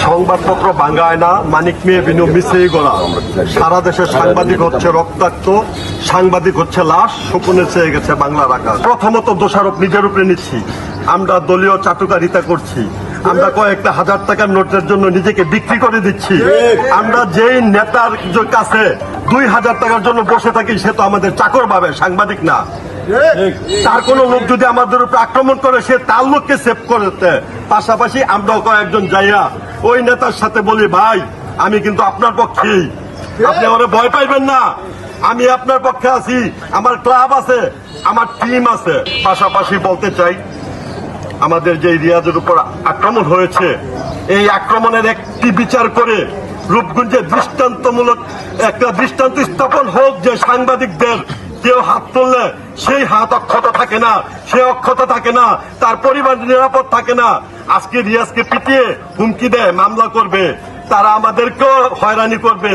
সংবাদপত্র ভাঙায় না, মানিক মেয়ে বিনু মিছেই গড়া। সারা দেশে সাংবাদিক হচ্ছে রক্তাক্ত, সাংবাদিক হচ্ছে লাশ, শকুনে চেয়ে গেছে বাংলার আকাশ। প্রথমত দোষারোপ নিজের উপরে নিচ্ছি, আমরা দলীয় চাটুকারিতা করছি, আমরা কয়েকটা হাজার টাকার নোটের জন্য নিজেকে বিক্রি করে দিচ্ছি। আমরা যেই নেতার কাছে 2000 টাকার জন্য বসে থাকি সে তো আমাদের চাকর ভাবে, সাংবাদিক না। তার কোন লোক যদি আমাদের উপর আক্রমণ করে সে তার লোককে সেভ করতে, পাশাপাশি আমরাও কয়েকজন যাইয়া ওই নেতার সাথে বলি, ভাই আমি কিন্তু আপনার পক্ষেই, আপনি আমার ভয় পাইবেন না, আমি আপনার পক্ষে আছি, আমার ক্লাব আছে, আমার টিম আছে। পাশাপাশি বলতে চাই, আমাদের যে রিয়াজের উপর আক্রমণ হয়েছে, এই আক্রমণের একটি বিচার করে রূপগঞ্জে দৃষ্টান্তমূলক একটা দৃষ্টান্ত স্থাপন হোক যে সাংবাদিকদের কেউ হাত তুললে সেই হাত অক্ষত থাকে না, সে অক্ষত থাকে না, তার পরিবার নিরাপদ থাকে না। আজকে রিয়াজকে পিটিয়ে হুমকি দেয় মামলা করবে, তারা আমাদেরকেও হয়রানি করবে,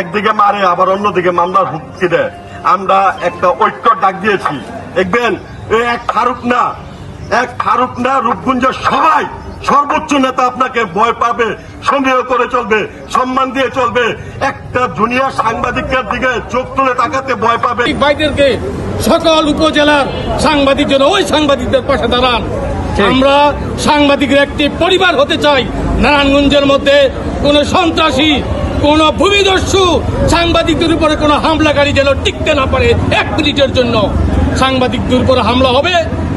একদিকে মারে আবার অন্যদিকে মামলার হুমকি দেয়। আমরা একটা ঐক্য ডাক দিয়েছি, দেখবেন এক ফারুক না রূপগঞ্জের সবাই সর্বোচ্চ নেতা আপনাকে ভয় পাবে, সন্দেহ করে চলবে, সম্মান দিয়ে চলবে। একটা জুনিয়র সাংবাদিকের দিকে চোখ তুলে তাকাতে ভয় পাবে। ভাইদেরকে সকল উপজেলার সাংবাদিক যেন ওই সাংবাদিকদের পাশে দাঁড়ান। আমরা সাংবাদিকের একটি পরিবার হতে চাই। নারায়ণগঞ্জের মধ্যে কোন সন্ত্রাসী, কোন ভূমিদস্যু সাংবাদিকদের উপরে কোন হামলাকারী যেন টিকতে না পারে। 1 মিনিটের জন্য সাংবাদিকদের উপরে হামলা হবে,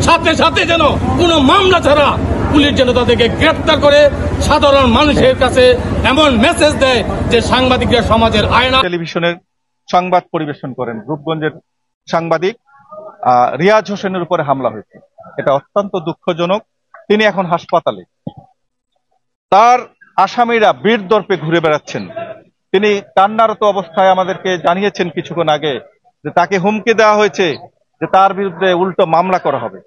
সাথে সাথে যেন কোনো মামলা ছাড়া পুলিশ যেন তাদেরকে গ্রেপ্তার করে সাধারণ মানুষের কাছে এমন মেসেজ দেয় যে সাংবাদিকরা সমাজের আয়না। টেলিভিশনের সংবাদ পরিবেশন করেন রূপগঞ্জের সাংবাদিক রিয়াজ হোসেনের উপরে হামলা হয়েছে। এটা অত্যন্ত দুঃখজনক। তিনি এখন হাসপাতালে, তার আসামিরা বীর দর্পে ঘুরে বেড়াচ্ছেন। তিনি কান্নারত অবস্থায় আমাদেরকে জানিয়েছেন কিছুক্ষণ আগে যে তাকে হুমকি দেওয়া হয়েছে যে তার বিরুদ্ধে উল্টো মামলা করা হবে।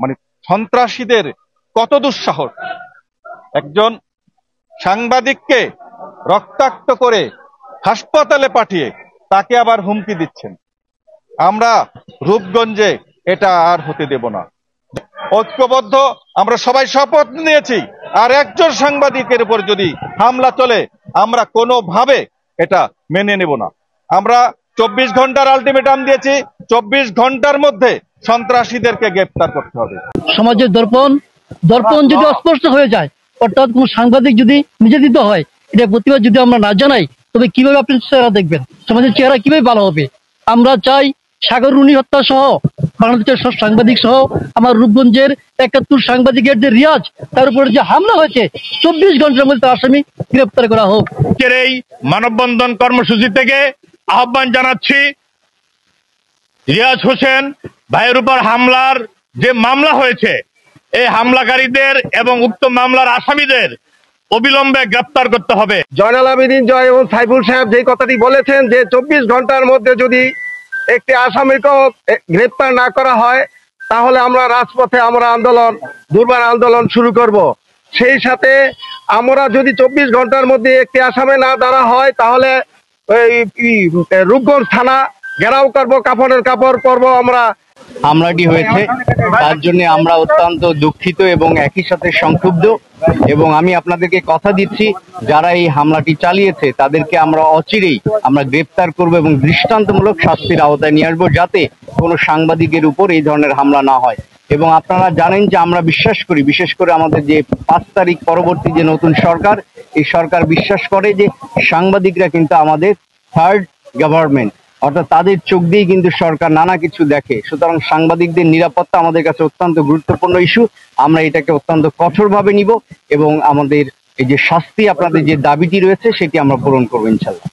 মানে সন্ত্রাসীদের কত দুঃসাহস, একজন সাংবাদিককে রক্তাক্ত করে হাসপাতালে পাঠিয়ে তাকে আবার হুমকি দিচ্ছেন। আমরা রূপগঞ্জে এটা আর হতে দেব না। ঐক্যবদ্ধ আমরা সবাই শপথ নিয়েছি, আর একজন সাংবাদিকের উপর যদি হামলা চলে আমরা কোনোভাবে এটা মেনে নেব না। আমরা 24 ঘন্টার আলটিমেটাম দিয়েছি, 24 ঘন্টার মধ্যে সন্ত্রাসীদেরকে গ্রেপ্তার করতে হবে। সমাজের দর্পণ যদি অস্পষ্ট হয়ে যায়, অর্থাৎ কোন সাংবাদিক যদি নির্যাতিত হয়, এটা প্রতিবাদ যদি আমরা না জানাই, তবে কিভাবে আপনি চেহারা দেখবেন, সমাজের চেহারা কিভাবে ভালো হবে? আমরা চাই সাগর রুনি হত্যা সহ বাংলাদেশের সব সাংবাদিক সহ আমার রূপগঞ্জের 71 সাংবাদিকের যে রিয়াজ, তার উপরে যে হামলা হয়েছে, 24 ঘন্টার মধ্যে আসামি গ্রেপ্তার করা হোক। এই মানববন্ধন কর্মসূচি থেকে আহ্বান জানাচ্ছি, রিয়াজ হোসেন ভাইয়ের উপর হামলার যে মামলা হয়েছে, এই হামলাকারীদের এবং উক্ত মামলার আসামিদের অবিলম্বে গ্রেপ্তার করতে হবে। জয়নাল আবেদিন জয় এবং সাইফুল সাহেব যে কথাটি বলেছেন যে 24 ঘন্টার মধ্যে যদি একটি আসামিকে গ্রেপ্তার না করা হয়, তাহলে আমরা রাজপথে আমরা দুর্বার আন্দোলন শুরু করব। সেই সাথে আমরা যদি 24 ঘন্টার মধ্যে একটি আসামি না ধরা হয়, তাহলে রূপগঞ্জ থানা ঘেরাও করব, কাপড়ের কাপড় পরব। হামলাটি হয়েছে তার জন্য আমরা অত্যন্ত দুঃখিত এবং একই সাথে সংক্ষুব্ধ, এবং আমি আপনাদেরকে কথা দিচ্ছি যারা এই হামলাটি চালিয়েছে তাদেরকে আমরা অচিরেই আমরা গ্রেপ্তার করব এবং দৃষ্টান্তমূলক শাস্তির আওতায় নিয়ে আসবো, যাতে কোনো সাংবাদিকের উপর এই ধরনের হামলা না হয়। এবং আপনারা জানেন যে আমরা বিশ্বাস করি, বিশেষ করে আমাদের যে 5 তারিখ পরবর্তী যে নতুন সরকার, এই সরকার বিশ্বাস করে যে সাংবাদিকরা কিন্তু আমাদের থার্ড গভর্নমেন্ট, অর্থাৎ তাদের চোখ দিয়ে কিন্তু সরকার নানা কিছু দেখে। সুতরাং সাংবাদিকদের নিরাপত্তা আমাদের কাছে অত্যন্ত গুরুত্বপূর্ণ ইস্যু। আমরা এটাকে অত্যন্ত কঠোরভাবে নিব এবং আমাদের এই যে শাস্তি, আপনাদের যে দাবিটি রয়েছে সেটি আমরা পূরণ করবো ইনশাল্লাহ।